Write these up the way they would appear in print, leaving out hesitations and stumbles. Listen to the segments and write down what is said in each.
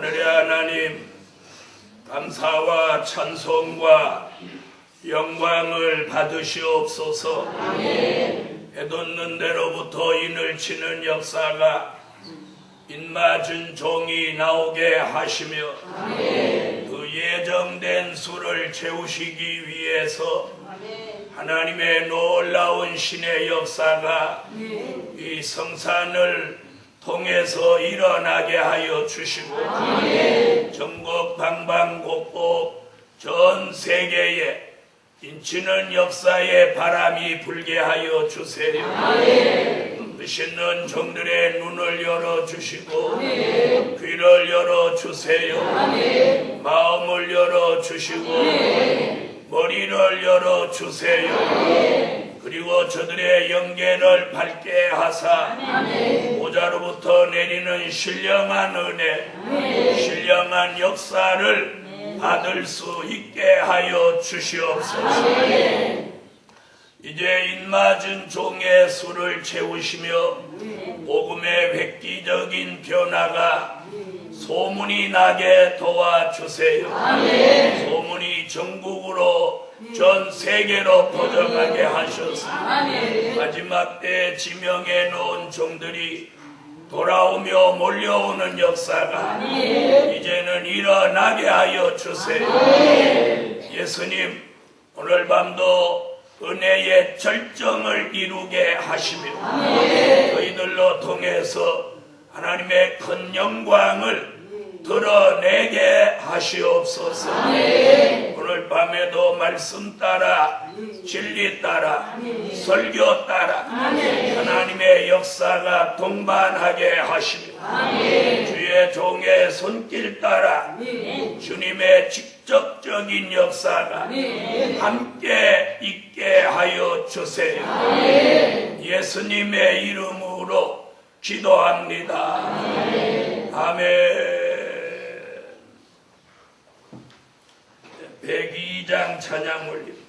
하늘의 하나님, 감사와 찬송과 영광을 받으시옵소서. 해돋는 데로부터 인을 치는 역사가 인맞은 종이 나오게 하시며 그 예정된 수를 채우시기 위해서 하나님의 놀라운 신의 역사가 이 성산을 통해서 일어나게 하여 주시고 전국 방방곡곡 전 세계에 인치는 역사의 바람이 불게 하여 주세요. 뜻있는 종들의 눈을 열어주시고 귀를 열어주세요. 마음을 열어주시고 머리를 열어주세요. 그리고 저들의 영계를 밝게 하사 보좌로부터 내리는 신령한 은혜, 신령한 역사를 받을 수 있게 하여 주시옵소서. 이제 인맞은 종의 수를 채우시며 복음의 획기적인 변화가 소문이 나게 도와주세요. 소문이 전국으로 전 세계로 퍼져가게 하셔서 마지막 때 지명해 놓은 종들이 돌아오며 몰려오는 역사가 이제는 일어나게 하여 주세요. 예수님, 오늘 밤도 은혜의 절정을 이루게 하시며 저희들로 통해서 하나님의 큰 영광을 드러내게 하시옵소서. 오늘 밤에도 말씀 따라 진리 따라 설교 따라 하나님의 역사가 동반하게 하시며 주의 종의 손길 따라 주님의 직접적인 역사가 함께 있게 하여 주세요. 예수님의 이름으로 기도합니다. 아멘. 102장 찬양 올림.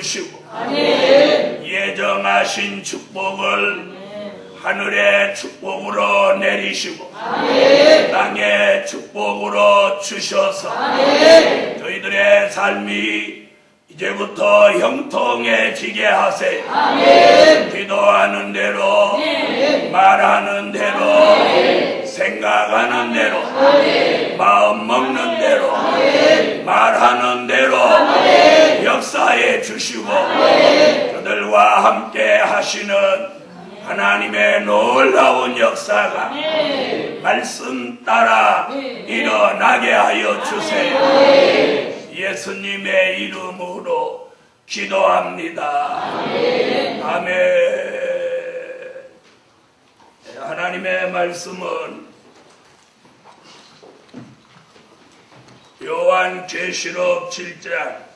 주시고 아멘. 예정하신 축복을 하늘의 축복으로 내리시고 아멘. 땅의 축복으로 주셔서 아멘. 저희들의 삶이 이제부터 형통해지게 하세요. 아멘. 기도하는 대로 네. 말하는 대로 네. 생각하는 대로 아멘. 마음 먹는 대로 아멘. 말하는 대로 아멘. 역사해 주시고 아멘. 저들과 함께 하시는 하나님의 놀라운 역사가 네. 말씀 따라 네. 일어나게 하여 주세요. 네. 예수님의 이름으로 기도합니다. 아멘. 아멘. 하나님의 말씀은 요한계시록 7장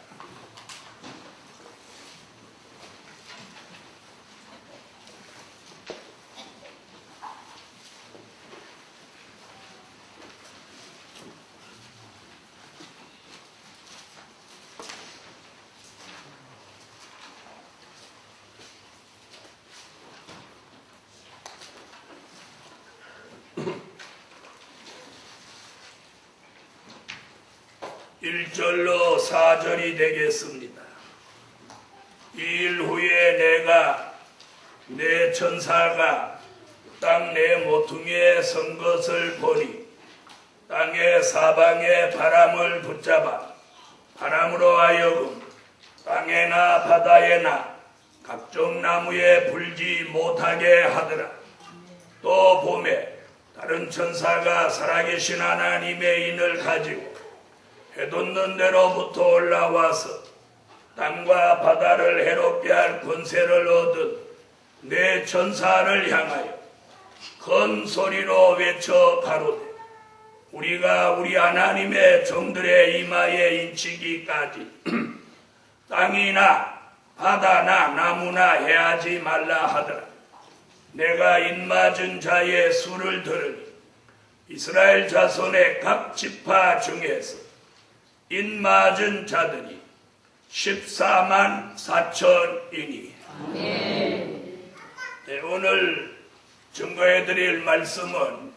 1절로 4절이 되겠습니다. 이 일 후에 내가 내 천사가 땅 내 모퉁이에 선 것을 보니 땅의 사방에 바람을 붙잡아 바람으로 하여금 땅에나 바다에나 각종 나무에 불지 못하게 하더라. 또 봄에 다른 천사가 살아계신 하나님의 인을 가지고 해돋는 데로부터 올라와서 땅과 바다를 해롭게 할 권세를 얻은 내 천사를 향하여 큰 소리로 외쳐 가로되 우리가 우리 하나님의 종들의 이마에 인치기까지 땅이나 바다나 나무나 해하지 말라 하더라. 내가 인맞은 자의 수를 들으니 이스라엘 자손의 각 지파 중에서 인맞은 자들이 14만 4천이니. 네, 오늘 증거해드릴 말씀은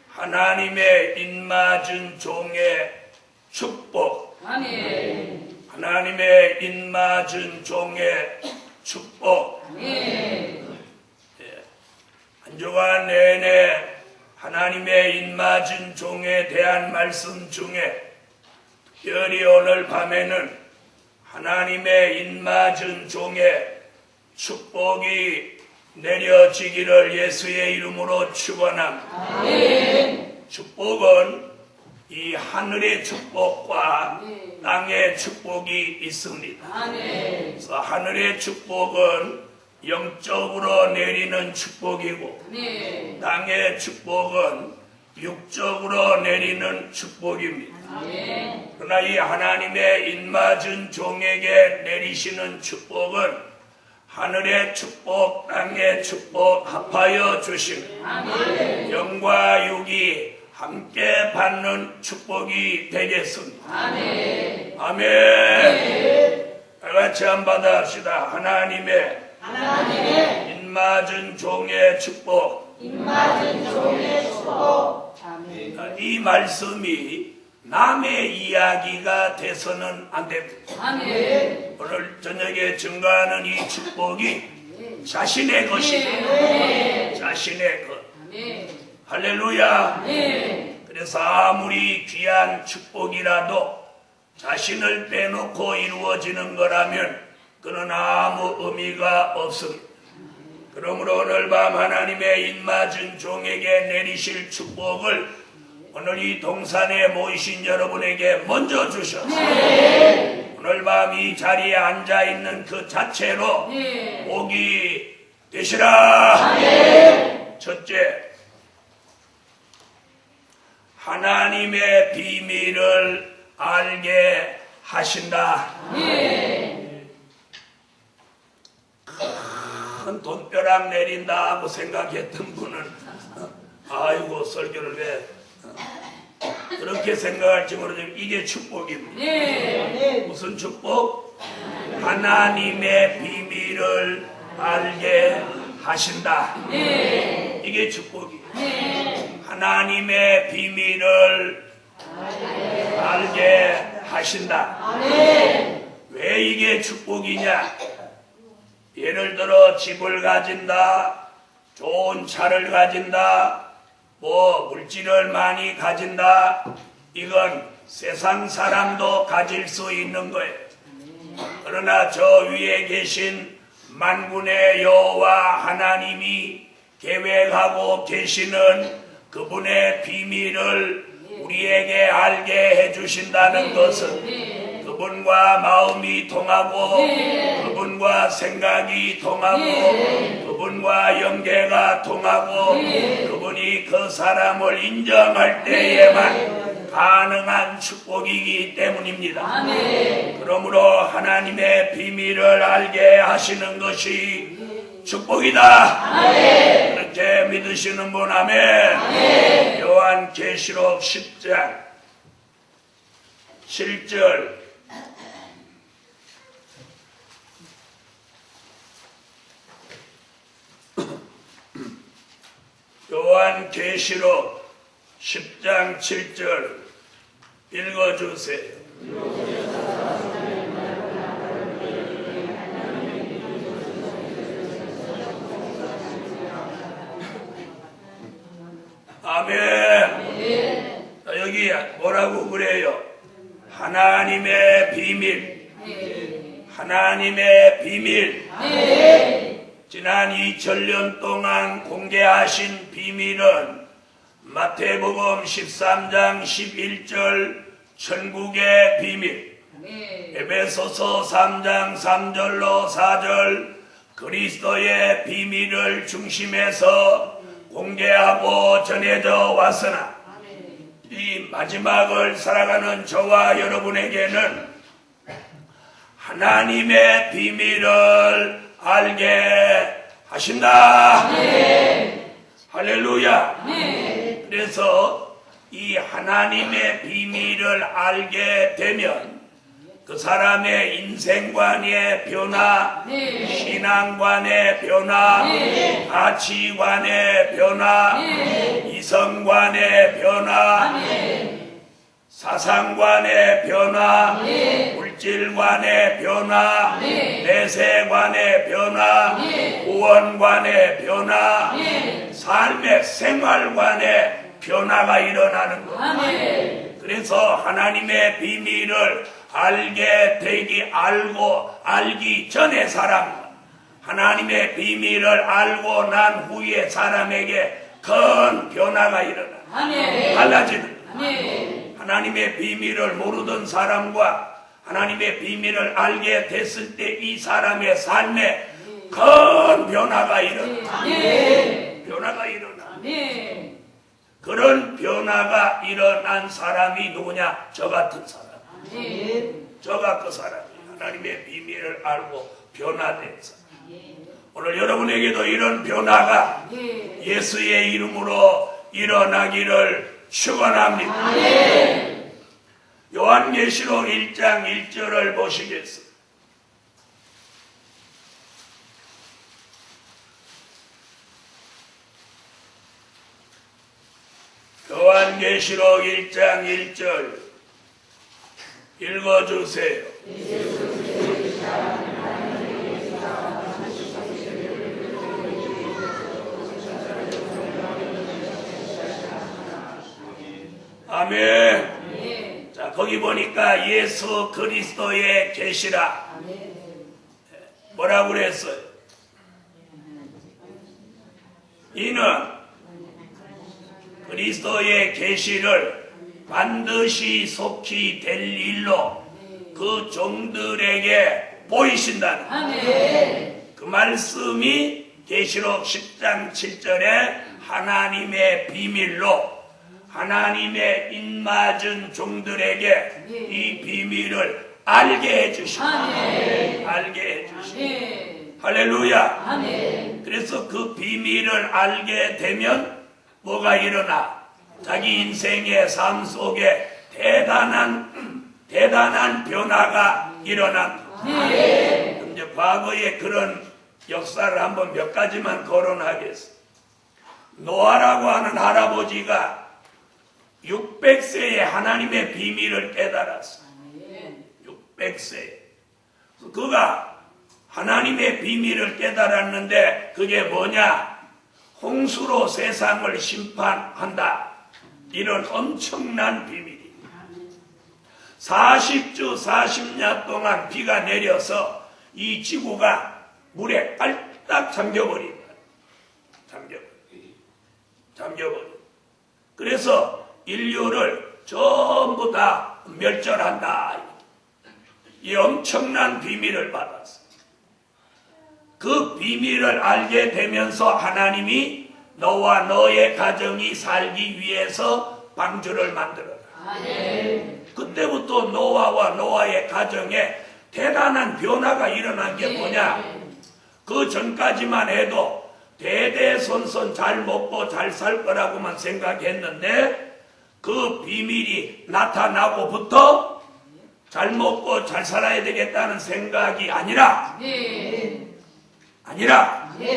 하나님의 인맞은 종의 축복. 아멘. 하나님의 인맞은 종의 축복. 아멘. 한 주간 내내 하나님의 인맞은 종에 대한 말씀 중에 특별히 오늘 밤에는 하나님의 인맞은 종의 축복이 내려지기를 예수의 이름으로 축원합니다. 아멘. 축복은 이 하늘의 축복과 네. 땅의 축복이 있습니다. 아멘. 그래서 하늘의 축복은 영적으로 내리는 축복이고 네. 땅의 축복은 육적으로 내리는 축복입니다. 아멘. 그러나 이 하나님의 인맞은 종에게 내리시는 축복은 하늘의 축복, 땅의 축복 합하여 주시는 아멘. 영과 육이 함께 받는 축복이 되겠습니다. 아멘. 아멘. 다 같이 한번 합시다. 하나님의 인맞은 종의 축복. 인맞은 종의 축복. 아멘. 이 말씀이 남의 이야기가 돼서는 안 됩니다. 아멘. 오늘 저녁에 증거하는 이 축복이 자신의 것입니다. 아멘. 자신의 것. 아멘. 할렐루야. 아멘. 그래서 아무리 귀한 축복이라도 자신을 빼놓고 이루어지는 거라면 그는 아무 의미가 없습니다. 그러므로 오늘 밤 하나님의 인맞은 종에게 내리실 축복을 오늘 이 동산에 모이신 여러분에게 먼저 주셔서 오늘 밤 이 자리에 앉아있는 그 자체로 복이 되시라. 첫째, 하나님의 비밀을 알게 하신다. 큰 돈벼락 내린다 하고 생각했던 분은 아이고 설교를 왜 그렇게 생각할지 모르지만 이게 축복입니다. 무슨 축복? 하나님의 비밀을 알게 하신다. 이게 축복이에요. 하나님의 비밀을 알게 하신다. 왜 이게 축복이냐? 예를 들어 집을 가진다, 좋은 차를 가진다, 뭐 물질을 많이 가진다, 이건 세상 사람도 가질 수 있는 거예요. 그러나 저 위에 계신 만군의 여호와 하나님이 계획하고 계시는 그분의 비밀을 우리에게 알게 해주신다는 것은 그분과 마음이 통하고 그분과 생각이 통하고 그분과 연계가 통하고 그분이 그 사람을 인정할 때에만 가능한 축복이기 때문입니다. 그러므로 하나님의 비밀을 알게 하시는 것이 축복이다. 그렇게 믿으시는 분 아멘. 요한계시록 10장 7절 요한계시록 10장 7절 읽어주세요. 아멘. 자, 여기 뭐라고 그래요? 하나님의 비밀. 하나님의 비밀. 지난 2000년 동안 공개하신 비밀은 마태복음 13장 11절 천국의 비밀, 에베소서 3장 3절로 4절 그리스도의 비밀을 중심해서 공개하고 전해져 왔으나 이 마지막을 살아가는 저와 여러분에게는 하나님의 비밀을 알게 하신다. 할렐루야. 그래서 이 하나님의 비밀을 알게 되면 그 사람의 인생관의 변화, 신앙관의 변화, 가치관의 변화, 이성관의 변화, 사상관의 변화, 물질관의 변화, 내세관의 변화, 구원관의 변화, 삶의 생활관의 변화가 일어나는 거예요. 그래서 하나님의 비밀을 알기 전에 사람, 하나님의 비밀을 알고 난 후에 사람에게 큰 변화가 일어나. 달라지는 거예요. 하나님의 비밀을 모르던 사람과 하나님의 비밀을 알게 됐을 때 이 사람의 삶에 큰 변화가 일어나. 변화가 일어나. 그런 변화가 일어난 사람이 누구냐? 저 같은 사람. 저가 그 사람이 하나님의 비밀을 알고 변화된 사람. 오늘 여러분에게도 이런 변화가 예수의 이름으로 일어나기를 축원합니다. 요한계시록 1장 1절을 보시겠습니다. 요한계시록 1장 1절 읽어주세요. 아멘. 자, 거기 보니까 예수 그리스도의 계시라. 뭐라고 그랬어요? 이는 그리스도의 계시를 반드시 속히 될 일로 그 종들에게 보이신다는 그 말씀이 계시록 10장 7절에 하나님의 비밀로 하나님의 입맞은 종들에게 이 비밀을 알게 해주신다. 알게 해주신다. 할렐루야. 그래서 그 비밀을 알게 되면 뭐가 일어나? 자기 인생의 삶 속에 대단한 변화가 일어납니다. 이제 과거의 그런 역사를 한번 몇 가지만 거론하겠습니다. 노아라고 하는 할아버지가 600세에 하나님의 비밀을 깨달았어요. 600세. 그가 하나님의 비밀을 깨달았는데 그게 뭐냐? 홍수로 세상을 심판한다. 이런 엄청난 비밀입니다. 40주 40년 동안 비가 내려서 이 지구가 물에 깔딱 잠겨버립니다. 잠겨버려. 그래서 인류를 전부 다 멸절한다. 이 엄청난 비밀을 받았어요. 그 비밀을 알게 되면서 하나님이 너와 너의 가정이 살기 위해서 방주를 만들어라. 그때부터 노아와 노아의 가정에 대단한 변화가 일어난 게 뭐냐? 그 전까지만 해도 대대손손 잘 먹고 잘 살 거라고만 생각했는데 그 비밀이 나타나고부터 잘 먹고 잘 살아야 되겠다는 생각이 아니라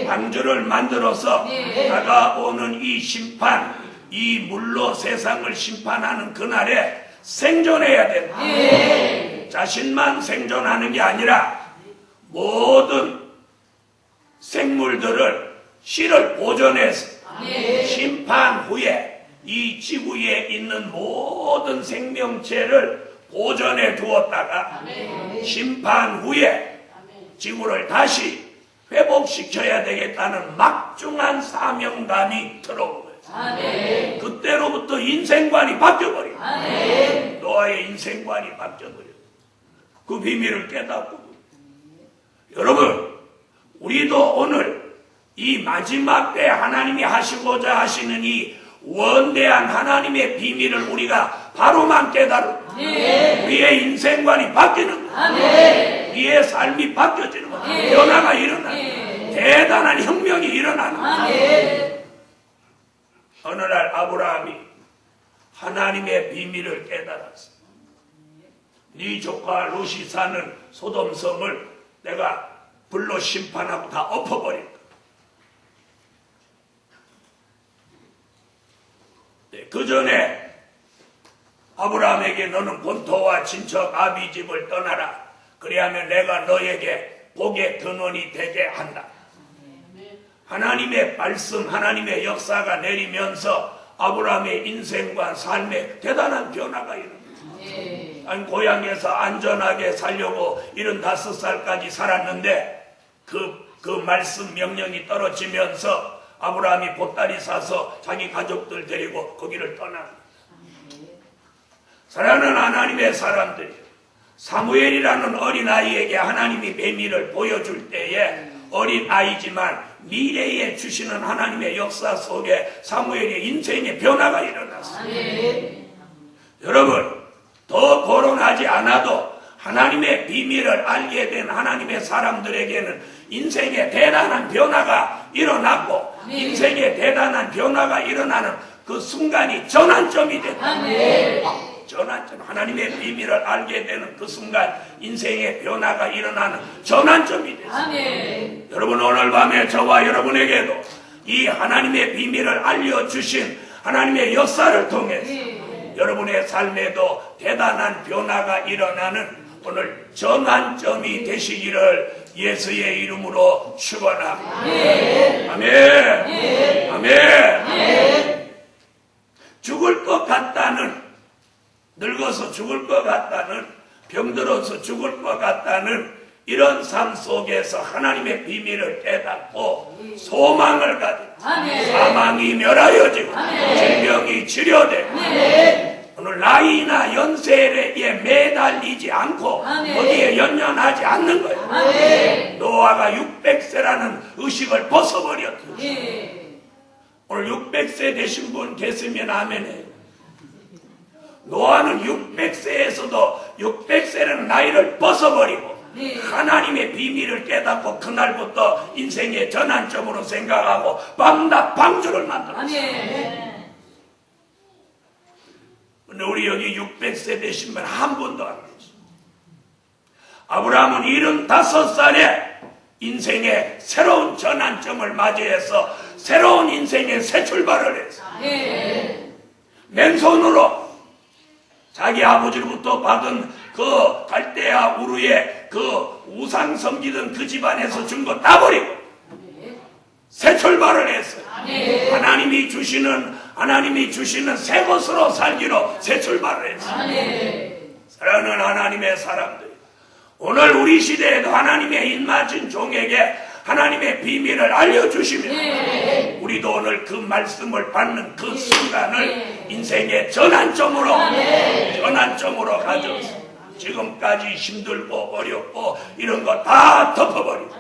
방주를 만들어서 다가오는 이 심판, 이 물로 세상을 심판하는 그날에 생존해야 된다. 자신만 생존하는 게 아니라 모든 생물들을 씨를 보존해서 심판 후에 이 지구에 있는 모든 생명체를 보존해 두었다가 심판 후에 지구를 다시 회복시켜야 되겠다는 막중한 사명감이 들어온 거예요. 그때로부터 인생관이 바뀌어버려요. 노아의 인생관이 바뀌어버려요. 그 비밀을 깨닫고 여러분 우리도 오늘 이 마지막 때 하나님이 하시고자 하시는 이 원대한 하나님의 비밀을 우리가 바로만 깨달으면 우리의 인생관이 바뀌는 거예요. 우리의 삶이 바뀌어지는 거예요. 변화가 일어나는 대단한 혁명이 일어나는 거예요. 어느 날 아브라함이 하나님의 비밀을 깨달았어. 네 조카 롯이 사는 소돔성을 내가 불로 심판하고 다 엎어버린다. 그 전에 아브라함에게 너는 본토와 친척 아비 집을 떠나라. 그리하면 내가 너에게 복의 근원이 되게 한다. 하나님의 말씀, 하나님의 역사가 내리면서 아브라함의 인생과 삶에 대단한 변화가 일어납니다. 고향에서 안전하게 살려고 75살까지 살았는데 그 말씀 명령이 떨어지면서 아브라함이 보따리 사서 자기 가족들 데리고 거기를 떠납니다. 사랑하는 하나님의 사람들이 사무엘이라는 어린아이에게 하나님이 비밀을 보여줄 때에 어린아이지만 미래에 주시는 하나님의 역사 속에 사무엘의 인생의 변화가 일어났습니다. 여러분 더 거론하지 않아도 하나님의 비밀을 알게 된 하나님의 사람들에게는 인생의 대단한 변화가 일어났고 인생의 대단한 변화가 일어나는 그 순간이 전환점이 됐다. 전환점, 하나님의 비밀을 알게 되는 그 순간 인생의 변화가 일어나는 전환점이 됐습니다. 여러분 오늘 밤에 저와 여러분에게도 이 하나님의 비밀을 알려주신 하나님의 역사를 통해서 여러분의 삶에도 대단한 변화가 일어나는 오늘 전환점이 되시기를 예수의 이름으로 축원합니다. 아멘. 아멘. 죽을 것 같다는, 늙어서 죽을 것 같다는, 병들어서 죽을 것 같다는 이런 삶 속에서 하나님의 비밀을 깨닫고 소망을 가지고 사망이 멸하여지고 질병이 치료되고 오늘 나이나 연세에 매달리지 않고 어디에 연연하지 않는 거예요. 노아가 600세라는 의식을 벗어버렸죠. 오늘 600세 되신 분 계시면 아멘해요. 노아는 600세에서도 600세라는 나이를 벗어버리고 하나님의 비밀을 깨닫고 그날부터 인생의 전환점으로 생각하고 밤낮 방주를 만들었어요. 근데 우리 여기 600세 되신 분 한 분도 안 계세요. 아브라함은 75살에 인생의 새로운 전환점을 맞이해서 새로운 인생의 새 출발을 했어. 맨손으로 자기 아버지로부터 받은 그 갈대아 우르의 그 우상 섬기던 그 집안에서 준 거 다 버리고 새 출발을 했어요. 하나님이 주시는 새 것으로 살기로 새 출발을 했어요. 사랑하는 하나님의 사람들, 오늘 우리 시대에도 하나님의 입맞은 종에게 하나님의 비밀을 알려주시면 우리도 오늘 그 말씀을 받는 그 순간을 인생의 전환점으로 가져서 지금까지 힘들고 어렵고 이런 거 다 덮어버리고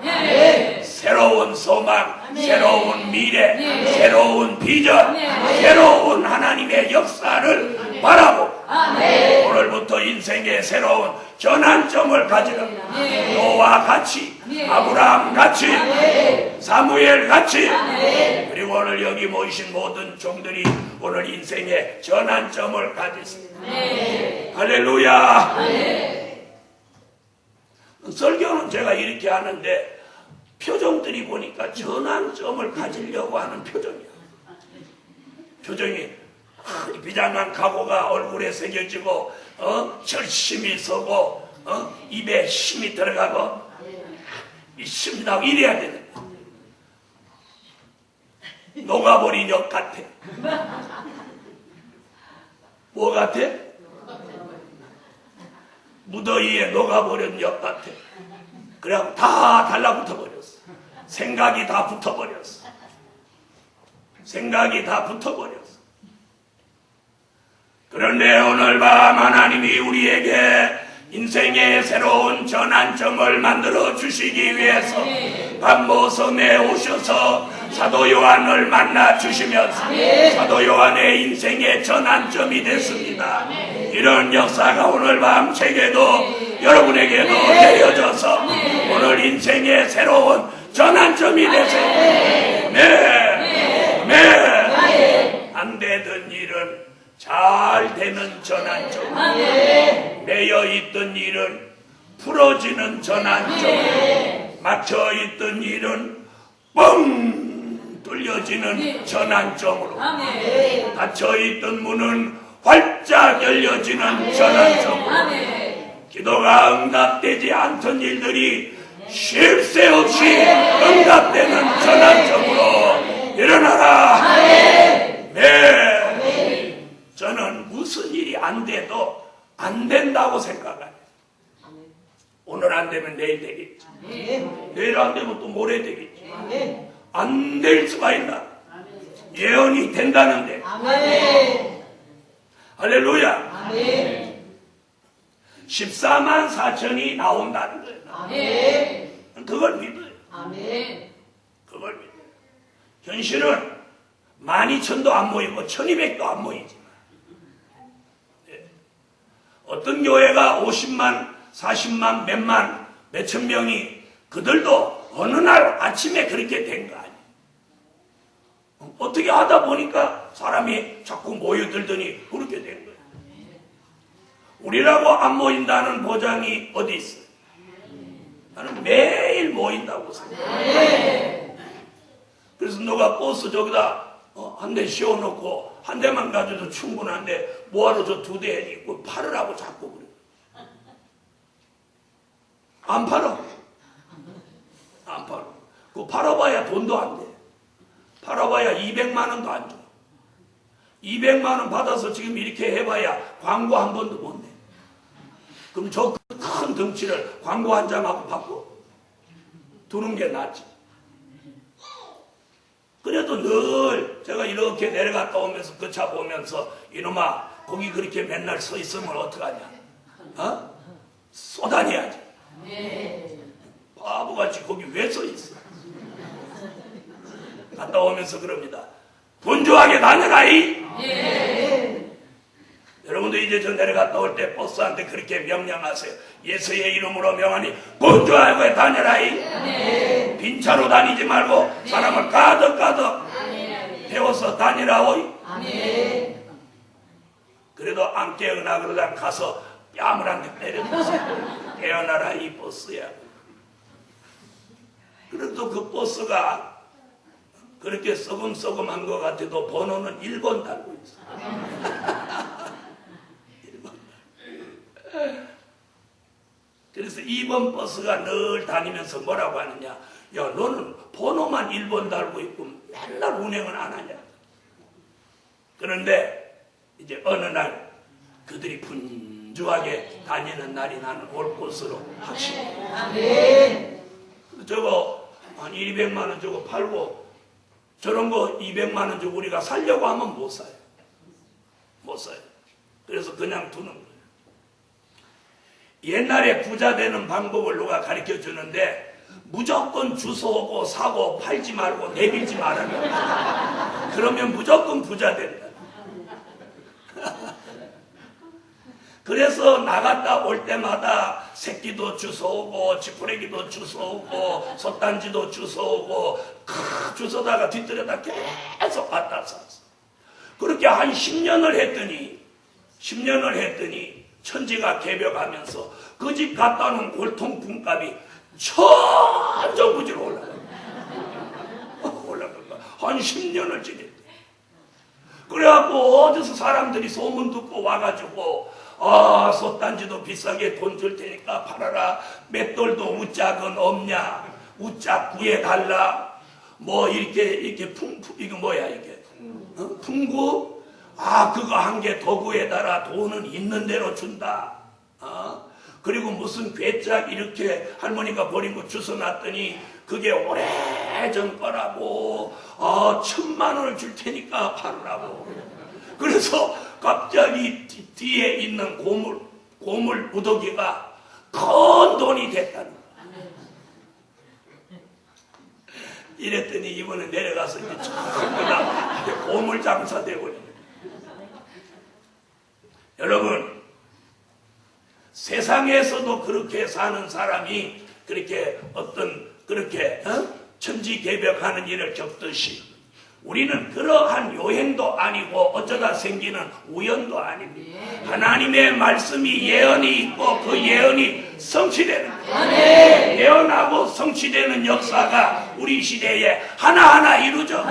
새로운 소망, 새로운 미래, 새로운 비전, 새로운 하나님의 역사를 바라보고 오늘부터 인생의 새로운 전환점을 가지라. 노아 같이, 아브라함 같이, 사무엘 같이, 그리고 오늘 여기 모이신 모든 종들이 오늘 인생의 전환점을 가지습니다. 할렐루야. 설교는 제가 이렇게 하는데 표정들이 보니까 전환점을 가지려고 하는 표정이야. 표정이 비장한 각오가 얼굴에 새겨지고 절심이 서고 입에 힘이 들어가고 힘이 나고 이래야 되는 거야. 녹아버린 역 같아. 뭐 같아? 무더위에 녹아버린 역 같아. 그래갖고 다 달라붙어 버렸어. 생각이 다 붙어버렸어. 생각이 다 붙어버렸어. 그런데 오늘 밤 하나님이 우리에게 인생의 새로운 전환점을 만들어 주시기 위해서 밤모섬에 오셔서 사도 요한을 만나 주시면서 사도 요한의 인생의 전환점이 됐습니다. 이런 역사가 오늘 밤 제게도 여러분에게도 내려져서 오늘 인생의 새로운 전환점이 되세요. 네. 안 되던 일은 잘 되는 전환점, 매여있던 일은 풀어지는 전환점, 막혀있던 일은 뻥 뚫려지는 전환점으로, 닫혀있던 문은 활짝 열려지는 전환점으로, 기도가 응답되지 않던 일들이 쉴 새 없이 응답되는 전환점으로 일어나라. 네. 저는 무슨 일이 안 돼도 안 된다고 생각해요. 오늘 안 되면 내일 되겠지. 내일 안 되면 또 모레 되겠지. 안 될 수가 있나? 예언이 된다는데. 할렐루야. 14만 4천이 나온다는 거예요. 그걸 믿어요. 그걸 믿어요. 현실은 12,000도 안 모이고 1,200도 안 모이지. 어떤 교회가 50만, 40만, 몇만, 몇천 명이 그들도 어느 날 아침에 그렇게 된 거 아니에요. 어떻게 하다 보니까 사람이 자꾸 모여들더니 그렇게 된 거예요. 우리라고 안 모인다는 보장이 어디 있어요? 나는 매일 모인다고 생각해요. 그래서 누가 버스 저기다 한 대 씌워놓고 한 대만 가져도 충분한데 뭐하러 저 2대 있고 팔으라고 자꾸 그래. 안 팔아. 안 팔아. 그거 팔아봐야 돈도 안 돼. 팔아봐야 200만 원도 안 줘. 200만 원 받아서 지금 이렇게 해봐야 광고 한 번도 못 내. 그럼 저 큰 덩치를 광고 한 장하고 바꿔 두는 게 낫지. 그래도 늘 제가 이렇게 내려갔다 오면서 그 차 보면서 이놈아 거기 그렇게 맨날 서 있으면 어떡하냐. 쏘다녀야지. 바보같이 거기 왜 서 있어. 갔다 오면서 그럽니다. 분주하게 다녀라이. 여러분도 이제 저 내려갔다 올 때 버스한테 그렇게 명령하세요. 예수의 이름으로 명하니 분주하게 다녀라이. 빈 차로 다니지 말고 사람을 가득가득 태워서 다니라오이. 그래도 안 깨어나 그러다 가서 뺨을 한 대 때려줬어요. 깨어나라 이 버스야. 그래도 그 버스가 그렇게 썩음썩음한 것 같아도 번호는 1번 달고 있어. 1번. 그래서 2번 버스가 늘 다니면서 뭐라고 하느냐. 야, 너는 번호만 1번 달고 있고 맨날 운행을 안 하냐. 그런데 이제 어느 날 그들이 분주하게 다니는 날이 나는 올 것으로 확신해. 아멘. 저거 한 200만 원 저거 팔고 저런 거 200만 원 주고 우리가 살려고 하면 못 사요. 못 사요. 그래서 그냥 두는 거예요. 옛날에 부자 되는 방법을 누가 가르쳐 주는데 무조건 주워오고 사고 팔지 말고 내밀지 말아라. 그러면 무조건 부자 된다. 그래서 나갔다 올 때마다 새끼도 주워오고 지푸레기도 주워오고 솥단지도 주워오고 주워다가 뒤뜰에다 계속 갖다 쌌어. 그렇게 한 10년을 했더니 천지가 개벽하면서 그 집 갖다 놓은 골통품값이 천정부지로 올라가. 한 10년을 지냈대. 그래갖고 어디서 사람들이 소문 듣고 와가지고 솥단지도 비싸게 돈 줄 테니까 팔아라. 맷돌도 우짝은 없냐? 우짝 구해달라. 뭐 이렇게 이거 뭐야 이게? 풍구? 그거 한 개 더 구해달라. 돈은 있는 대로 준다. 그리고 무슨 괴짝 이렇게 할머니가 버린 거 주워놨더니 그게 오래전 거라고 1000만 원을 줄 테니까 팔으라고. 그래서 갑자기 뒤에 있는 고물 무더기가 큰 돈이 됐다는 거야. 이랬더니 이번에 내려가서 이제 전부 다 고물 장사 되고 있는. 여러분, 세상에서도 그렇게 사는 사람이 그렇게 그렇게 천지개벽하는 일을 겪듯이 우리는 그러한 요행도 아니고 어쩌다 생기는 우연도 아닙니다. 하나님의 말씀이 예언이 있고 그 예언이 성취되는 거예요. 예언하고 성취되는 역사가 우리 시대에 하나하나 이루어져.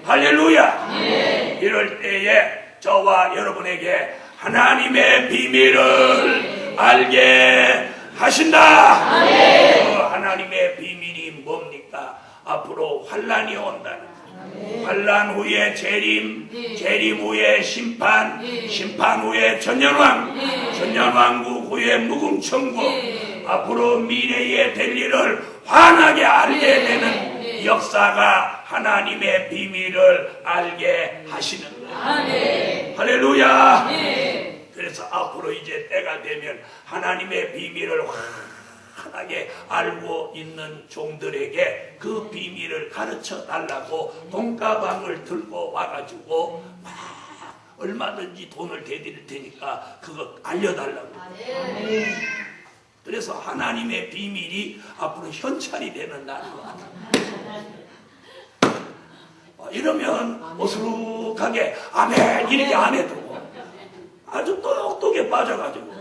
할렐루야. 이럴 때에 저와 여러분에게 하나님의 비밀을 알게 하신다. 그 하나님의 비밀이 뭡니까? 앞으로 환란이 온다는 거예요. 환란 후에 재림, 재림 후에 심판, 심판 후에 전년왕, 전년왕국 후에 무궁천국. 앞으로 미래에 될 일을 환하게 알게 되는 역사가 하나님의 비밀을 알게 하시는 거예요. 할렐루야. 그래서 앞으로 이제 때가 되면 하나님의 비밀을 환하게 알고 있는 종들에게 그 비밀을 가르쳐 달라고 돈가방을 들고 와가지고 막 얼마든지 돈을 대드릴 테니까 그거 알려달라고. 그래서 하나님의 비밀이 앞으로 현찰이 되는 날이야. 이러면 어수룩하게 아멘 이렇게 안 해도 아주 똑똑하게 빠져가지고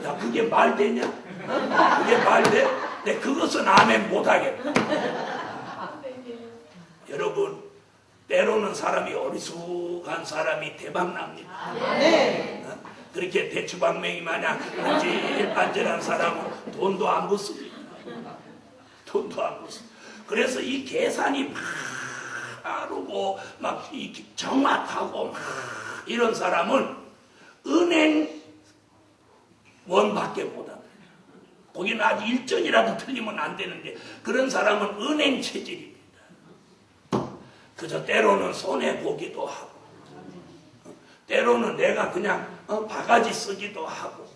야 그게 말 되냐? 그게 말 돼? 내 그것은 아멘 못하겠다. 여러분, 때로는 사람이 어리숙한 사람이 대박납니다. 그렇게 대추방맹이 마냥 반질반질한 사람은 돈도 안 붙습니다. 돈도 안 붙습니다. 그래서 이 계산이 빠르고 막 정확하고 막 이런 사람은 은행 원밖에 못합니다. 거기는 아주 일전이라도 틀리면 안 되는데 그런 사람은 은행 체질입니다. 그저 때로는 손해보기도 하고 때로는 내가 그냥 바가지 쓰기도 하고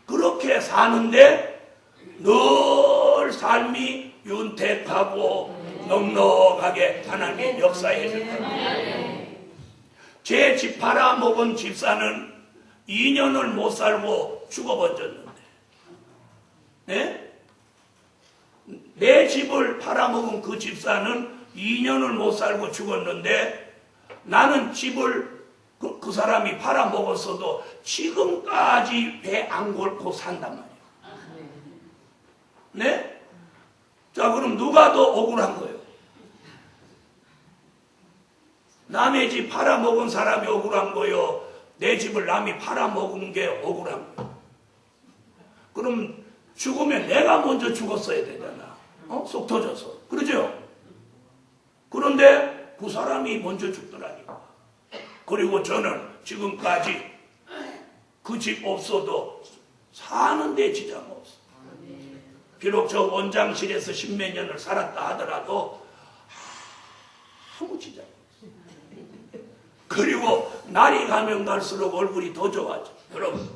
그렇게 사는데 늘 삶이 윤택하고 넉넉하게 하나님이 역사해 줍니다. 제 집 팔아먹은 집사는 2년을 못 살고 죽어버렸는데 네? 내 집을 팔아먹은 그 집사는 2년을 못 살고 죽었는데 나는 집을 그 사람이 팔아먹었어도 지금까지 배 안 걸고 산단 말이에요. 네? 자, 그럼 누가 더 억울한 거예요? 남의 집 팔아먹은 사람이 억울한 거요? 내 집을 남이 팔아먹은 게 억울한 거예요? 그럼 죽으면 내가 먼저 죽었어야 되잖아. 속 터져서. 그러죠? 그런데 그 사람이 먼저 죽더라니까. 그리고 저는 지금까지 그 집 없어도 사는데 지장 없어. 비록 저 원장실에서 십몇 년을 살았다 하더라도 아무 지장 없어. 그리고 날이 가면 갈수록 얼굴이 더 좋아져. 여러분,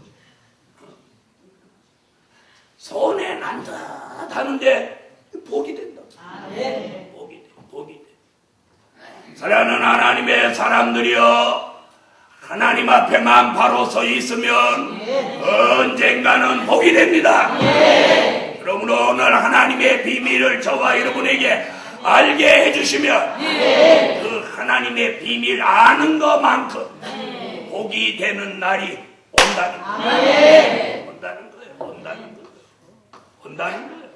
손에 난듯하는데 복이 된다. 복이 돼. 사랑하는 하나님의 사람들이여, 하나님 앞에만 바로 서 있으면 언젠가는 복이 됩니다. 그러므로 오늘 하나님의 비밀을 저와 여러분에게 알게 해주시면 그 하나님의 비밀 아는 것만큼 복이 되는 날이 온다는 거예요. 온다는 거예요.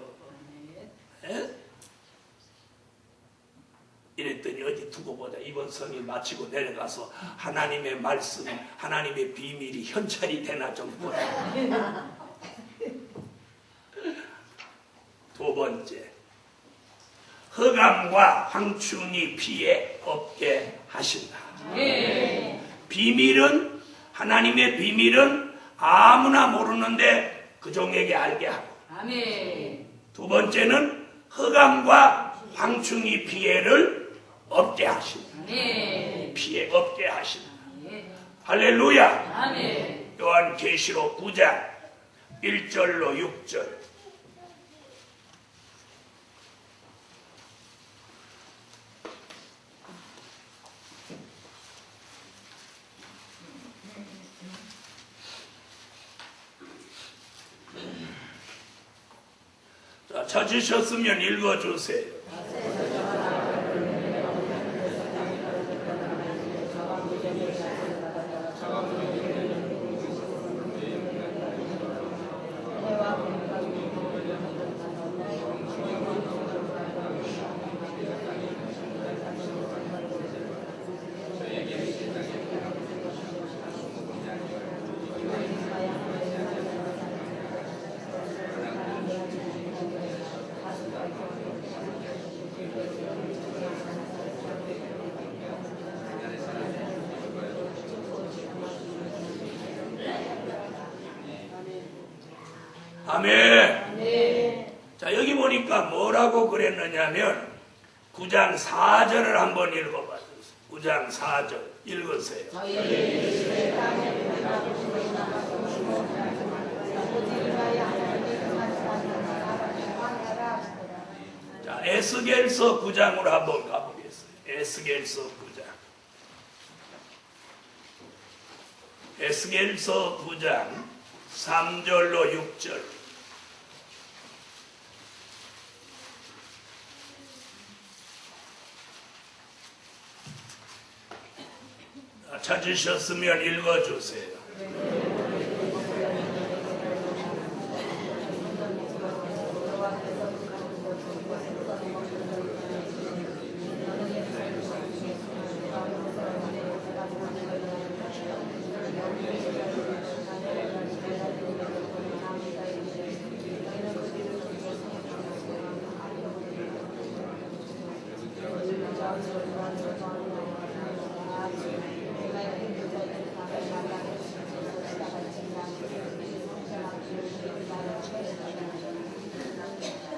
에? 이랬더니 어디 두고 보자. 이번 성의 마치고 내려가서 하나님의 말씀, 하나님의 비밀이 현찰이 되나 좀 보자. 두 번째, 흑암과 황충이 피해 없게 하신다. 비밀은, 하나님의 비밀은 아무나 모르는데 그 종에게 알게 하고, 두 번째는 흑암과 황충이 피해를 없게 하신다. 피해 없게 하신다. 할렐루야. 요한계시록 9장 1절로 6절. 자, 찾으셨으면 읽어주세요. 아멘. 자, 여기 보니까 뭐라고 그랬느냐면 9장 4절을 한번 읽어봐 주세요. 9장 4절 읽으세요. 자, 에스겔서 9장으로 한번 가보겠어요. 에스겔서 9장. 에스겔서 9장 3절로 6절. 찾으셨으면 읽어주세요.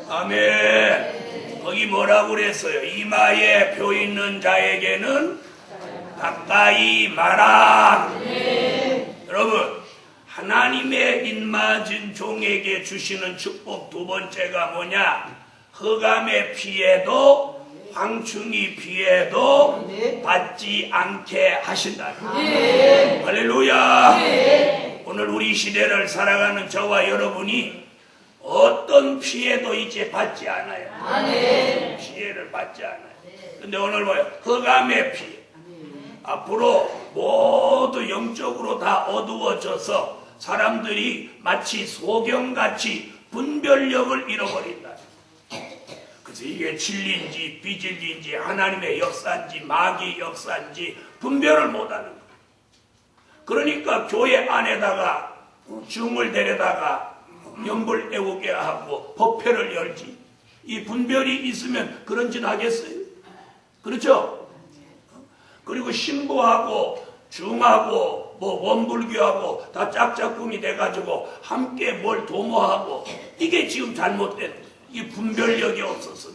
아멘. 거기 뭐라고 그랬어요? 이마에 표 있는 자에게는 가까이 마라. 여러분, 하나님의 입맞은 종에게 주시는 축복 두 번째가 뭐냐? 흑암의 피해도 황충이 피해도 받지 않게 하신다. 할렐루야. 오늘 우리 시대를 살아가는 저와 여러분이 어떤 피해도 이제 받지 않아요. 피해를 받지 않아요. 근데 오늘 뭐예요? 흑암의 피해. 앞으로 모두 영적으로 다 어두워져서 사람들이 마치 소경같이 분별력을 잃어버린다. 그래서 이게 진리인지 비진리인지 하나님의 역사인지 마귀의 역사인지 분별을 못하는 거예요. 그러니까 교회 안에다가 중을 데려다가 연불 애우게 하고 법회를 열지. 이 분별이 있으면 그런 짓 하겠어요? 그렇죠? 그리고 신부하고 중하고 뭐 원불교하고 다 짝짝꿍이 돼가지고 함께 뭘 도모하고 이게 지금 잘못된 거예요. 이 분별력이 없어서.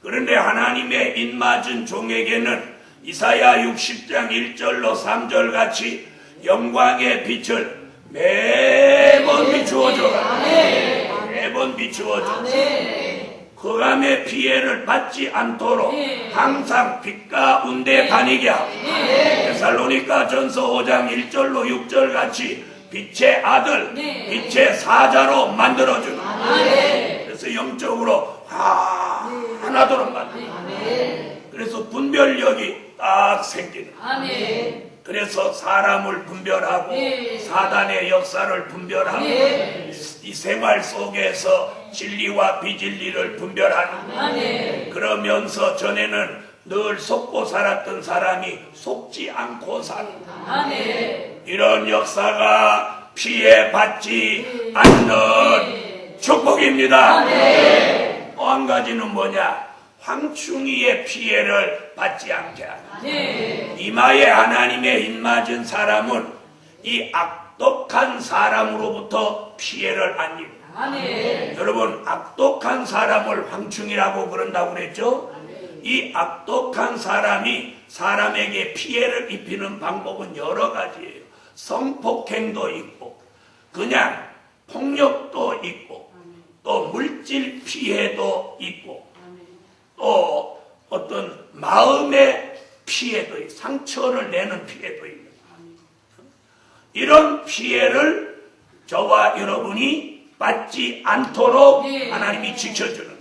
그런데 하나님의 입맞은 종에게는 이사야 60장 1절로 3절 같이 영광의 빛을 매번 비추어줘라. 매번 비추어줘. 흑암의 피해를 받지 않도록 항상 빛 가운데 다니게 하고 데살로니가 전서 5장 1절로 6절 같이 빛의 아들, 빛의 사자로 만들어주는. 그래서 영적으로 하나도록 만드는. 그래서 분별력이 딱 생기는. 그래서 사람을 분별하고 사단의 역사를 분별하고 이 생활 속에서 진리와 비진리를 분별하는. 그러면서 전에는 늘 속고 살았던 사람이 속지 않고 사는. 이런 역사가 피해받지 않는 축복입니다. 또 한 가지는 뭐냐? 황충이의 피해를 받지 않게 하는. 이마에 하나님의 입맞은 사람은 이 악독한 사람으로부터 피해를 안 입니다. 여러분, 악독한 사람을 황충이라고 그런다고 그랬죠? 이 악독한 사람이 사람에게 피해를 입히는 방법은 여러 가지예요. 성폭행도 있고 그냥 폭력도 있고 또 물질 피해도 있고 또 어떤 마음의 피해도 있고 상처를 내는 피해도 있는. 이런 피해를 저와 여러분이 받지 않도록 하나님이 지켜주는.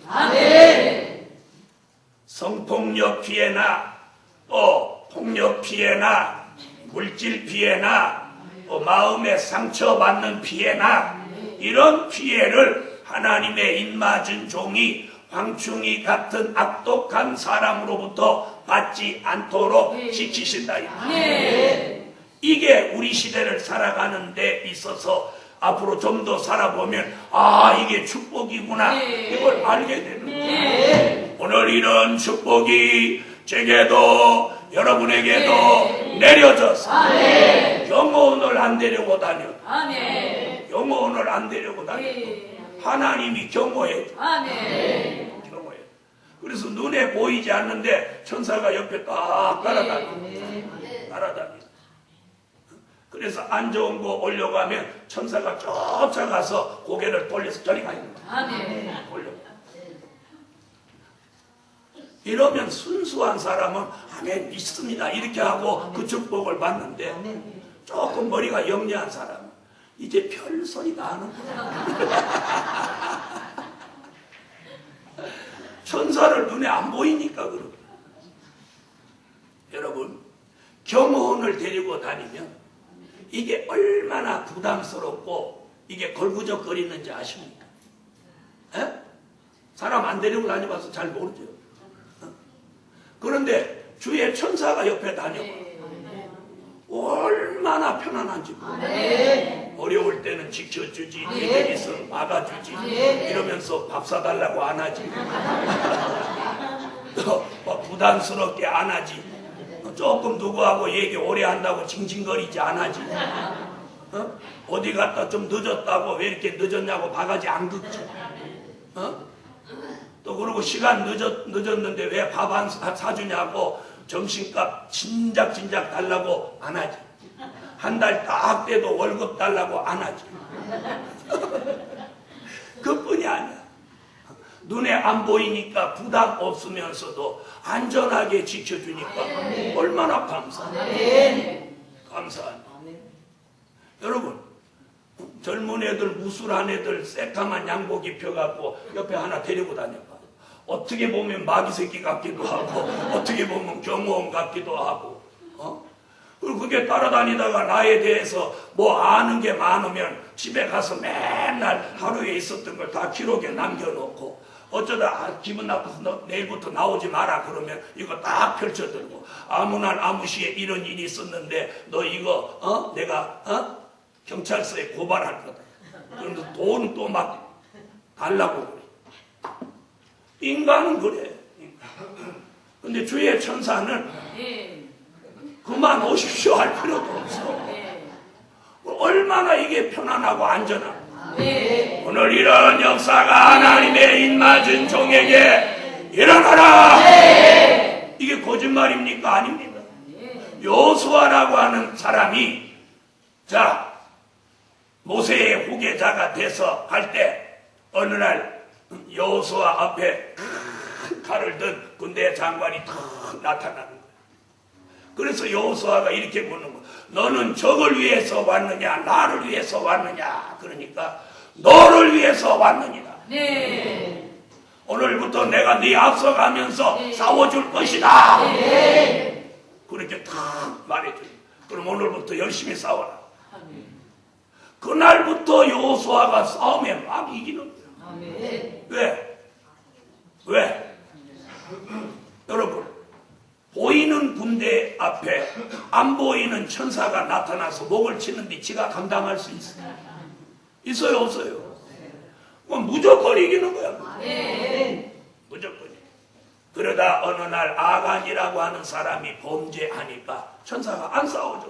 성폭력 피해나 또 폭력 피해나 물질 피해나 또 마음의 상처받는 피해나 이런 피해를 하나님의 입맞은 종이 황충이 같은 악독한 사람으로부터 받지 않도록 지키신다. 이게 우리 시대를 살아가는 데 있어서 앞으로 좀 더 살아보면 이게 축복이구나 이걸 알게 되는 거예요. 오늘 이런 축복이 제게도 여러분에게도 내려져서 영혼을 안 데리고 다녀. 영혼을 안 데리고 다녀. 하나님이 경고해 줘. 경고해. 그래서 눈에 보이지 않는데 천사가 옆에 딱 따라다녀. 그래서 안 좋은 거 올려가면 천사가 쫓아가서 고개를 돌려서 저리 가 있는 거야. 돌려. 이러면 순수한 사람은 아멘 믿습니다 이렇게 하고 그 축복을 받는데 조금 머리가 영리한 사람은 이제 별 소리 다 하는 거야. 천사를 눈에 안 보이니까 그런 거야. 여러분, 경호원을 데리고 다니면 이게 얼마나 부담스럽고 이게 걸구적거리는지 아십니까? 에? 사람 안 데리고 다녀봐서 잘 모르죠. 그런데 주의 천사가 옆에 다녀봐. 얼마나 편안한지 몰라요. 어려울 때는 지켜주지, 일들 있으면 막아주지, 이러면서 밥 사달라고 안 하지. 또 부담스럽게 안 하지. 조금 누구하고 얘기 오래 한다고 징징거리지 안 하지. 어디 갔다 좀 늦었다고 왜 이렇게 늦었냐고 바가지 안 긁지. 또 그러고 시간 늦었는데 왜 밥 안 사주냐고 점심값 진작 달라고 안 하지. 한 달 딱 돼도 월급 달라고 안 하지. 그뿐이 아니야. 눈에 안 보이니까 부담 없으면서도 안전하게 지켜주니까 얼마나 감사해. 감사합니다. 여러분, 젊은 애들, 무술한 애들, 새까만 양복 입혀갖고 옆에 하나 데리고 다녀봐. 어떻게 보면 마귀 새끼 같기도 하고 어떻게 보면 경호원 같기도 하고 그리고 그게 따라다니다가 나에 대해서 뭐 아는 게 많으면 집에 가서 맨날 하루에 있었던 걸 다 기록에 남겨놓고 어쩌다 기분 나빠서 내일부터 나오지 마라 그러면 이거 딱 펼쳐들고 아무 날 아무 시에 이런 일이 있었는데 너 이거 내가 경찰서에 고발할 거다. 그러면서 돈 또 막 달라고 그래. 인간은 그래. 근데 주의 천사는 그만 오십시오 할 필요도 없어. 얼마나 이게 편안하고 안전하고. 오늘 이런 역사가 하나님의 입맞은 종에게 일어나라. 이게 거짓말입니까? 아닙니다. 여호수아라고 하는 사람이 자 모세의 후계자가 돼서 갈 때 어느 날 여호수아 앞에 큰 칼을 든 군대 장관이 탁 나타나는 거예요. 그래서 여호수아가 이렇게 묻는 거예요. 너는 적을 위해서 왔느냐 나를 위해서 왔느냐. 그러니까 너를 위해서 왔느니라. 네. 오늘부터 내가 네 앞서가면서 싸워줄 것이다. 네. 그렇게 탁 말해줘요. 그럼 오늘부터 열심히 싸워라. 그날부터 여호수아가 싸움에 막 이기는 거예요. 아멘. 왜? 여러분 보이는 군대 앞에 안 보이는 천사가 나타나서 목을 치는데 지가 감당할 수 있어요? 있어요 없어요? 그럼 무조건 이기는 거야. 무조건. 그러다 어느 날 아간이라고 하는 사람이 범죄하니까 천사가 안 싸워줘.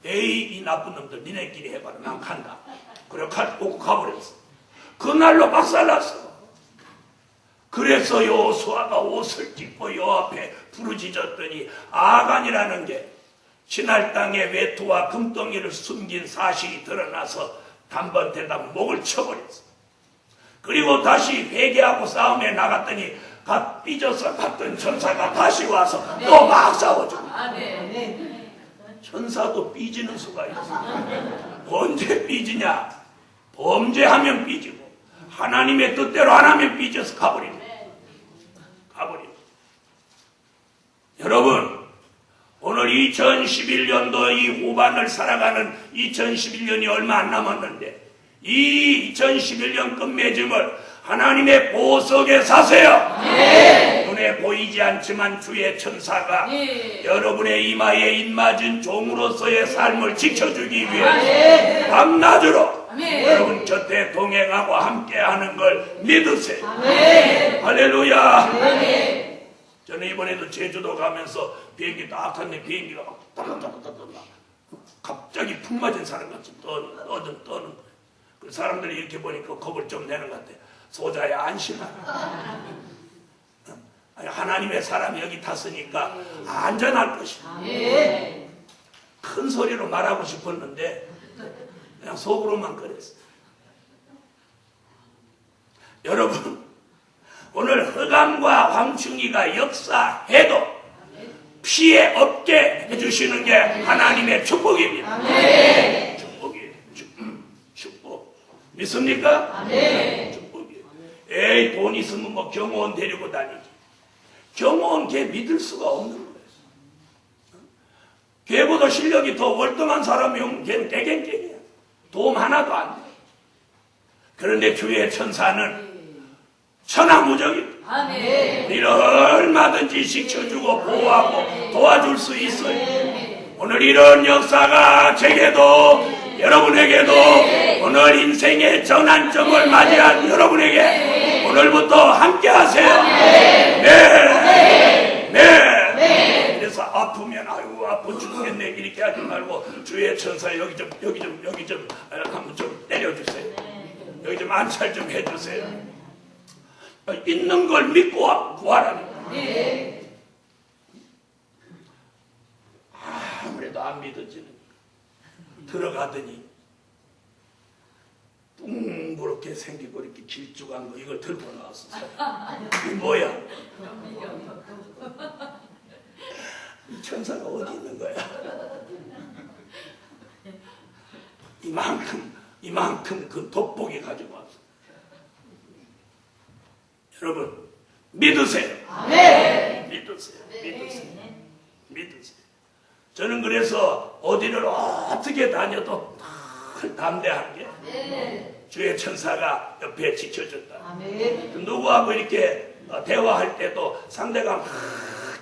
에이 이 나쁜 놈들 니네끼리 해봐라 난 간다. 그래 칼 꽂고 가버렸어. 그날로 박살났어. 그래서 여호수아가 옷을 찢고 여 앞에 부르짖었더니 아간이라는 게 신할 땅에 외투와 금덩이를 숨긴 사실이 드러나서 단번대다 목을 쳐버렸어. 그리고 다시 회개하고 싸움에 나갔더니 갓 삐져서 갔던 천사가 다시 와서 또 막 싸워줘. 천사도 삐지는 수가 있어. 언제 삐지냐? 범죄하면 삐지고 하나님의 뜻대로 안 하면 삐져서 가버립니다. 여러분 오늘 2011년도 이 후반을 살아가는 2011년이 얼마 안 남았는데 이 2011년 끝맺음을 하나님의 보석에 사세요. 눈에 보이지 않지만 주의 천사가 여러분의 이마에 입맞은 종으로서의 삶을 지켜주기 위해 밤낮으로 여러분 곁에 동행하고 함께하는 걸 믿으세요. 할렐루야. 저는 이번에도 제주도 가면서 비행기 딱 탔는데 비행기가 막 따라따라따라 갑자기 푹 맞은 사람 같이 떠는 거예요. 그 사람들이 이렇게 보니까 겁을 좀 내는 것 같아. 소자야 안심하라. 하나님의 사람이 여기 탔으니까 안전할 것이다. 큰 소리로 말하고 싶었는데 그냥 속으로만 그랬어. 여러분 오늘 흑암과 황충이가 역사해도 피해 없게 해주시는 게 하나님의 축복입니다. 축복이에요. 축복. 믿습니까? 축복이에요. 에이 돈 있으면 뭐 경호원 데리고 다니지. 경호원 걔 믿을 수가 없는 거예요. 걔보다 실력이 더 월등한 사람이 오면 걔는 깨갱깨갱이야. 도움 하나도 안 돼. 그런데 주의 천사는 천하무적입니다. 우리를 얼마든지 지켜주고 보호하고 도와줄 수 있어요. 오늘 이런 역사가 제게도 여러분에게도 오늘 인생의 전환점을 맞이한 여러분에게 오늘부터 함께 하세요. 네. 그래서 아프면 아이고 아파 죽겠네 이렇게 하지 말고 주의 천사 여기 좀 한번 좀 때려주세요. 여기 좀 안찰 좀 해주세요. 있는 걸 믿고 구하라는 거예요. 아무래도 안 믿어지는 들어가더니 둥그렇게 생기고 이렇게 길쭉한 거 이걸 들고 나왔어. 이게 뭐야? 이 천사가 어디 있는 거야? 이만큼 그 돋보기 가지고 왔어. 여러분 믿으세요. 믿으세요. 저는 그래서 어디를 어떻게 다녀도 늘 담대한 게 주의 천사가 옆에 지켜준다. 아멘. 누구하고 이렇게 대화할 때도 상대가 막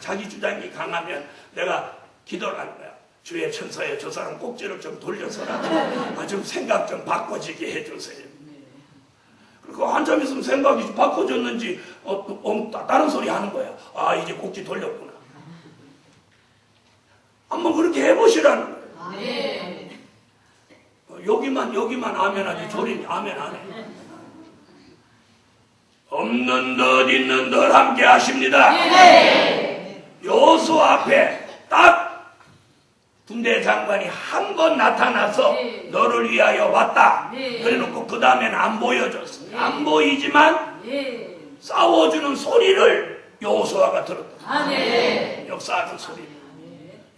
자기 주장이 강하면 내가 기도를 하는 거야. 주의 천사에 저 사람 꼭지를 좀 돌려서라. 좀 생각 좀 바꿔지게 해주세요. 그리고 한참 있으면 생각이 바꿔졌는지 다른 소리 하는 거야. 아, 이제 꼭지 돌렸구나. 한번 그렇게 해보시라는 거예요. 아멘. 여기만 아멘 하지 저리 아멘 안 해. 없는 듯 있는 듯 함께 하십니다. 여호수아 앞에 딱 군대 장관이 한 번 나타나서 너를 위하여 왔다. 그래놓고 그 다음에는 안 보여줬어. 안 보이지만 싸워주는 소리를 여호수아가 들었다. 아멘. 역사하는 소리.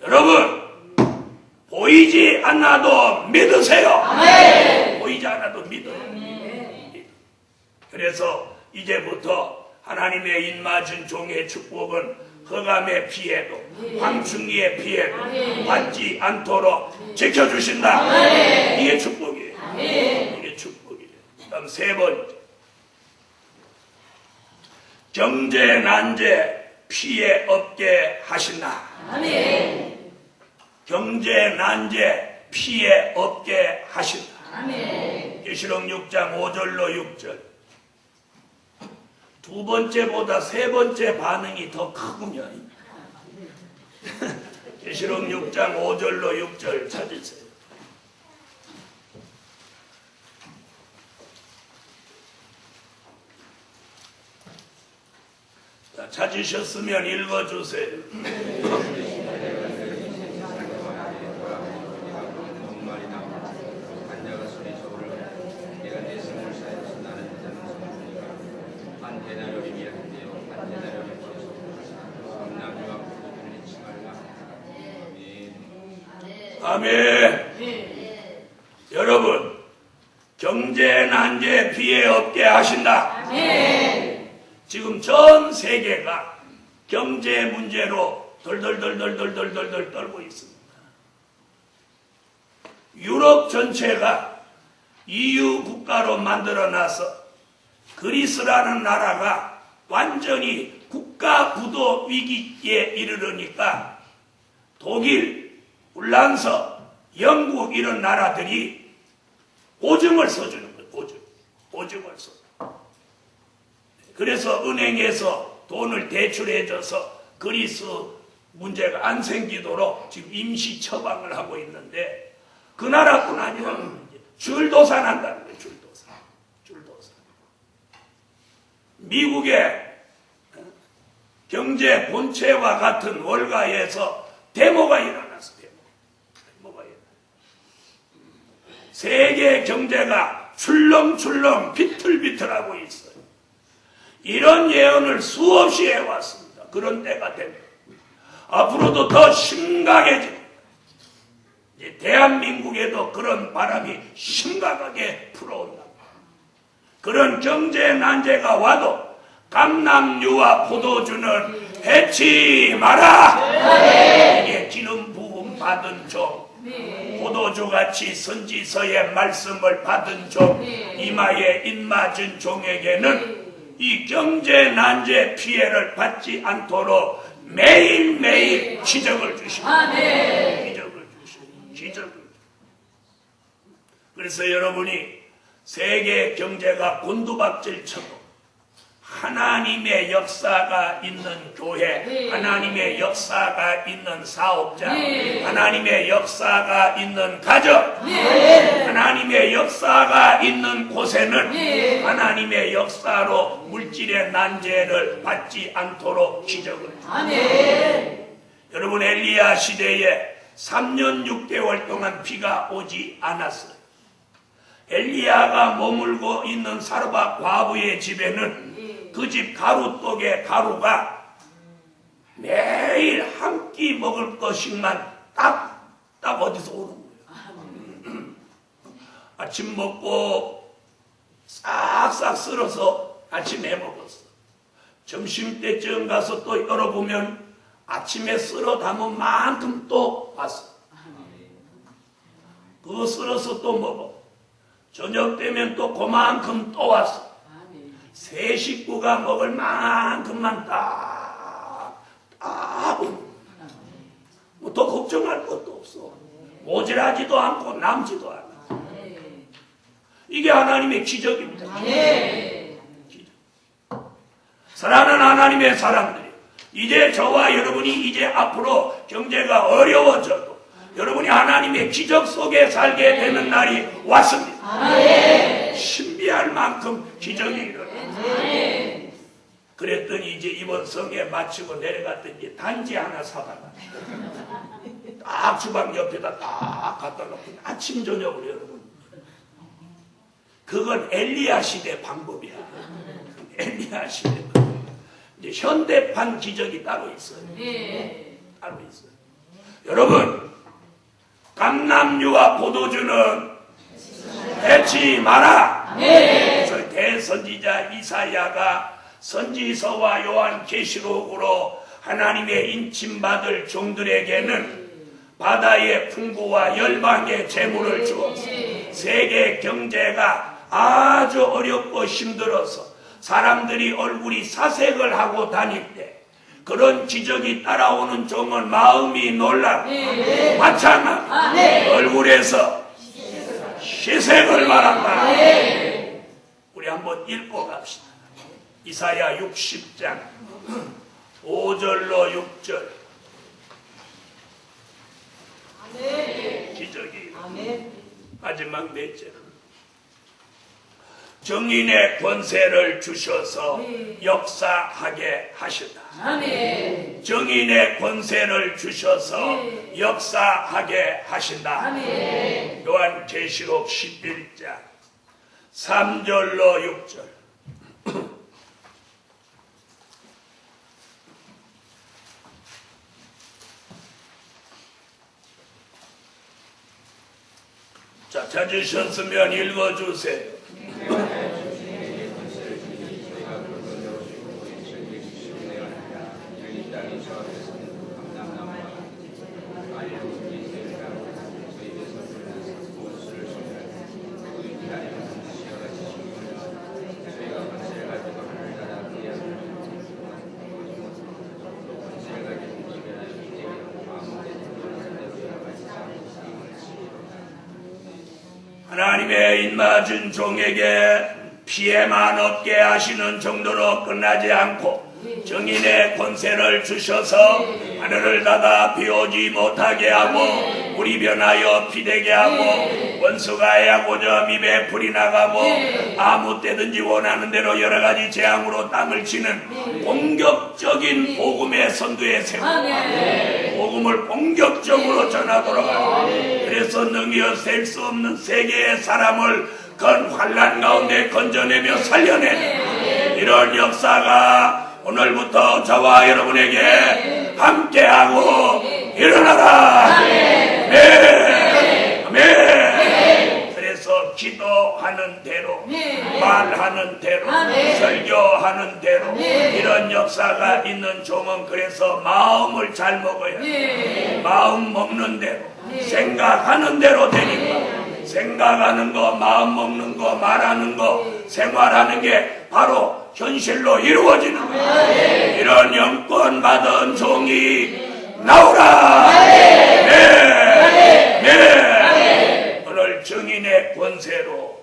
여러분 보이지 않아도 믿으세요. 아멘. 보이지 않아도 믿어요. 그래서 이제부터 하나님의 인맞은 종의 축복은 흑암의 피해도 황충기의 피해도 받지 않도록 지켜주신다. 이게 축복이에요. 이게 축복이에요. 다음 세 번째, 경제 난제 피해 없게 하신다. 아멘. 경제 난제 피해 없게 하신다. 아멘. 계시록 6장 5절로 6절. 두 번째보다 세 번째 반응이 더 크군요. 계시록 6장 5절로 6절 찾으세요. 자, 찾으셨으면 읽어주세요. 아멘. 여러분, 경제 난제 피해 없게 하신다. 아멘. 지금 전 세계가 경제 문제로 덜덜덜덜덜덜덜 떨고 있습니다. 유럽 전체가 EU 국가로 만들어놔서 그리스라는 나라가 완전히 국가 부도 위기에 이르르니까 독일, 불란서, 영국 이런 나라들이 보증을 써주는 거예요. 보증을 써. 그래서 은행에서 돈을 대출해줘서 그리스 문제가 안 생기도록 지금 임시 처방을 하고 있는데 그 나라뿐 아니라 줄도산 한다는 거예요. 줄도산. 미국의 경제 본체와 같은 월가에서 데모가 일어났어. 데모가 일어났어. 세계 경제가 출렁출렁 비틀비틀하고 있어요. 이런 예언을 수없이 해왔습니다. 그런 때가 됩니다. 앞으로도 더 심각해집니다. 이제 대한민국에도 그런 바람이 심각하게 불어온다. 그런 경제 난제가 와도 감람류와 포도주는 해치 마라. 이게 기름 부음 받은 종, 포도주같이 선지서의 말씀을 받은 종, 이마에 인맞은 종에게는 이 경제 난제 피해를 받지 않도록 매일매일 기적을 주십니다. 기적을. 그래서 여러분이 세계 경제가 곤두박질 쳐도 하나님의 역사가 있는 교회, 하나님의 역사가 있는 사업자, 하나님의 역사가 있는 가정, 하나님의 역사가 있는 곳에는 하나님의 역사로 물질의 난제를 받지 않도록 기적을 줍니다. 여러분 엘리야 시대에 3년 6개월 동안 비가 오지 않았어요. 엘리야가 머물고 있는 사르밧 과부의 집에는 그 집 가루떡에 가루가 매일 한 끼 먹을 것씩만 딱 어디서 오는 거예요. 아침 먹고 싹싹 썰어서 아침에 먹었어. 점심때쯤 가서 또 열어보면 아침에 쓸어 담은 만큼 또 왔어. 그거 쓸어서 또 먹어. 저녁 되면 또 그만큼 또 왔어. 세 식구가 먹을 만큼만 딱 뭐 더 걱정할 것도 없어. 모자라지도 않고 남지도 않아. 이게 하나님의 기적입니다. 기적. 사랑하는 하나님의 사람들이, 이제 저와 여러분이 이제 앞으로 경제가 어려워져도 여러분이 하나님의 기적 속에 살게 되는 날이 왔습니다. 신비할 만큼 기적이 일어나. 그랬더니 이제 이번 성에 마치고 내려갔더니 단지 하나 사다가 딱 주방 옆에다 딱 갖다 놓고 아침 저녁으로 여러분, 그건 엘리야 시대 방법이야. 엘리야 시대 방법. 이제 현대판 기적이 따로 있어요. 따로 있어요. 여러분, 감람유와 포도주는 해치 마라. 그래서 대선지자 이사야가 선지서와 요한계시록으로 하나님의 인침받을 종들에게는 바다의 풍부와 열방의 재물을 주어서 세계 경제가 아주 어렵고 힘들어서 사람들이 얼굴이 사색을 하고 다닐 때 그런 기적이 따라오는 종은 마음이 놀라고 마찬가지 얼굴에서 희색을 말한다. 우리 한번 읽고 갑시다. 이사야 60장 5절로 6절. 기적이 마지막 네 절. 정인의 권세를 주셔서 역사하게 하시다. 정인의 권세를 주셔서 역사하게 하신다. 요한계시록 11장 3절로 6절. 자, 찾으셨으면 읽어주세요. 하나님의 입맞은 종에게 피해만 없게 하시는 정도로 끝나지 않고 정인의 권세를 주셔서 하늘을 닫아 비오지 못하게 하고 물이 변하여 피되게 하고 원수가 해하고자 입에 불이 나가고 아무 때든지 원하는 대로 여러 가지 재앙으로 땅을 치는 공격적인 복음의 선두에 세우고 복음을 공격적으로 전하도록 하고, 그래서 능히어 셀 수 없는 세계의 사람을 건 환난 가운데 건져내며 살려내는 이런 역사가 오늘부터 저와 여러분에게 함께하고 일어나라. 아멘. 아멘. 그래서 기도하는 대로, 말하는 대로, 설교하는 대로 이런 역사가 있는 종은 그래서 마음을 잘 먹어야 돼. 마음 먹는 대로, 생각하는 대로 되니까. 생각하는 거, 마음 먹는 거, 말하는 거, 생활하는 게 바로 현실로 이루어지는 거예요. 이런 영권 받은 종이 나오라. 네. 오늘 증인의 권세로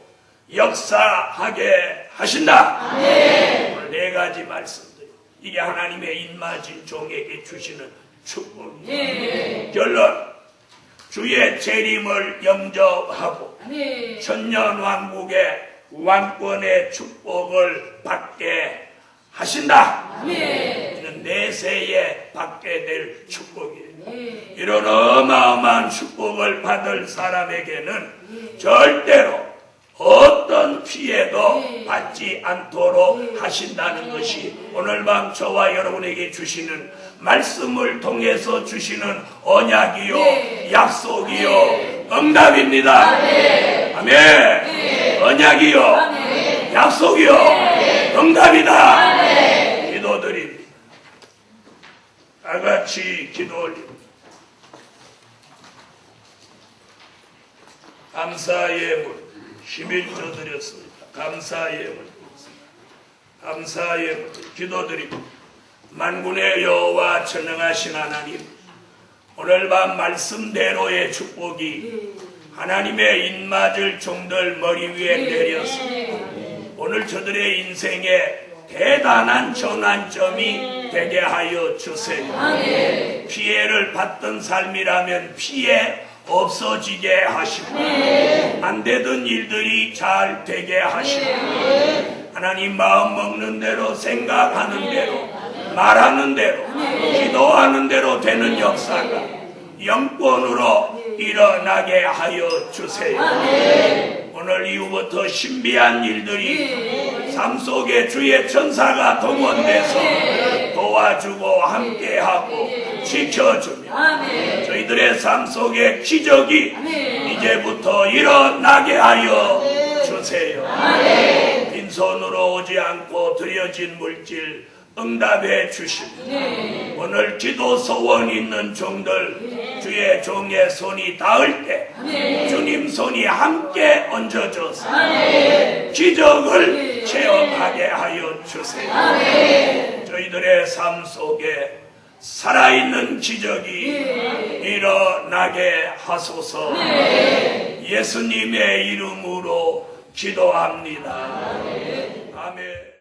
역사하게 하신다. 오늘 네 가지 말씀들. 이게 하나님의 입맞은 종에게 주시는 축복입니다. 결론. 주의 재림을 영접하고 천년왕국의 왕권의 축복을 받게 하신다. 이는 내세에 받게 될 축복이에요. 이런 어마어마한 축복을 받을 사람에게는 절대로 어떤 피해도 받지 않도록 하신다는 것이 오늘 밤 저와 여러분에게 주시는 말씀을 통해서 주시는 언약이요, 약속이요, 응답입니다. 아멘. 언약이요, 약속이요, 응답이다. 기도드립니다. 다 같이 기도 올립니다. 감사 예물 11조 드렸습니다. 감사 예물 드렸습니다. 감사 예물 기도드립니다. 만군의 여호와 전능하신 하나님, 오늘 밤 말씀대로의 축복이 하나님의 입맞을 종들 머리 위에 내렸습니다. 오늘 저들의 인생에 대단한 전환점이 되게 하여 주세요. 피해를 받던 삶이라면 피해 없어지게 하시고, 안 되던 일들이 잘 되게 하시고, 하나님 마음 먹는 대로, 생각하는 대로, 말하는 대로, 기도하는 대로 되는 역사가 영권으로 일어나게 하여 주세요. 오늘 이후부터 신비한 일들이 삶 속에 주의 천사가 동원돼서 도와주고 함께하고 지켜주며 저희들의 삶 속에 기적이 이제부터 일어나게 하여 주세요. 빈손으로 오지 않고 드려진 물질 응답해 주시고, 오늘 기도 소원 있는 종들 주의 종의 손이 닿을 때 주님 손이 함께 얹어져서 기적을 체험하게 하여 주세요. 저희들의 삶 속에 살아있는 기적이 일어나게 하소서. 예수님의 이름으로 기도합니다. 아멘.